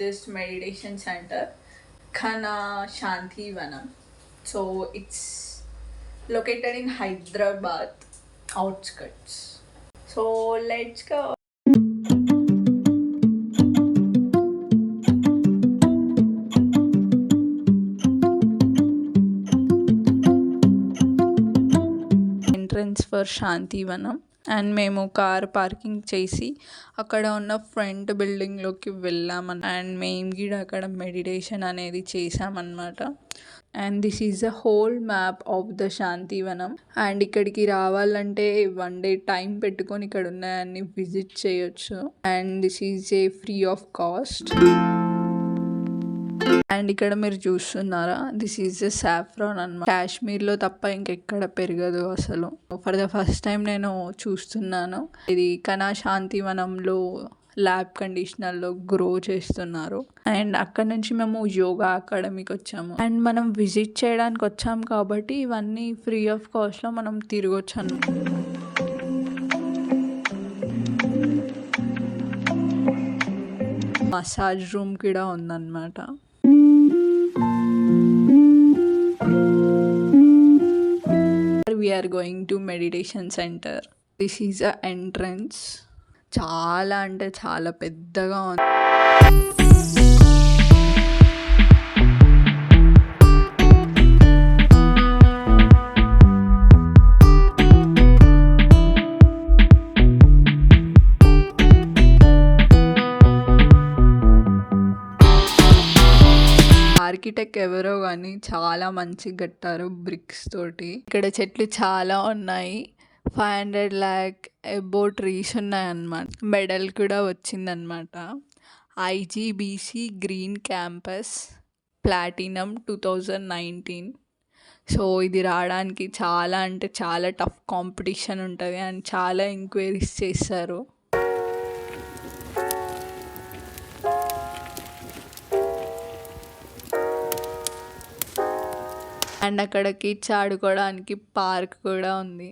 Buddhist meditation center, Khana Shanti Vanam. So it's located in Hyderabad outskirts. So let's go. Entrance for Shantivanam and మేము car parking చేసి అక్కడ ఉన్న front బిల్డింగ్లోకి వెళ్ళామని and మేము కూడా అక్కడ మెడిటేషన్ అనేది చేసామన్నమాట. And this is the whole map of the Shantivanam. And ఇక్కడికి రావాలంటే 1 day టైం పెట్టుకొని ఇక్కడ ఉన్నాయన్ని విజిట్ చేయొచ్చు. And this is a free of cost. And ఇక్కడ మీరు చూస్తున్నారా, దిస్ ఈజ్ ద సాఫ్రాన్ అన్నమాట. కాశ్మీర్లో తప్ప ఇంకెక్కడ పెరగదు అసలు. ఫర్ ద ఫస్ట్ టైం నేను చూస్తున్నాను. ఇది కనా శాంతివనంలో ల్యాబ్ కండిషనర్లో గ్రో చేస్తున్నారు. అండ్ అక్కడ నుంచి మేము యోగా అకాడమీకి వచ్చాము. అండ్ మనం విజిట్ చేయడానికి వచ్చాము కాబట్టి ఇవన్నీ ఫ్రీ ఆఫ్ కాస్ట్లో మనం తిరగొచ్చు అన్నమాట. మసాజ్ రూమ్ కూడా ఉందన్నమాట. We are going to meditation center. This is a entrance. చాలా అంటే చాలా పెద్దగా ఉంది. ఆర్కిటెక్ట్ ఎవరో కానీ చాలా మంచిగా కట్టారు బ్రిక్స్ తోటి. ఇక్కడ చెట్లు చాలా ఉన్నాయి. 500 lakh ఎబో ట్రీస్ ఉన్నాయన్నమాట. మెడల్ కూడా వచ్చిందనమాట. IGBC green campus platinum 2019. So ఇది రావడానికి చాలా అంటే చాలా టఫ్ కాంపిటీషన్ ఉంటుంది అండ్ చాలా ఎంక్వైరీస్ చేస్తారు. అండ్ అక్కడ కిడ్స్ ఆడుకోవడానికి పార్క్ కూడా ఉంది.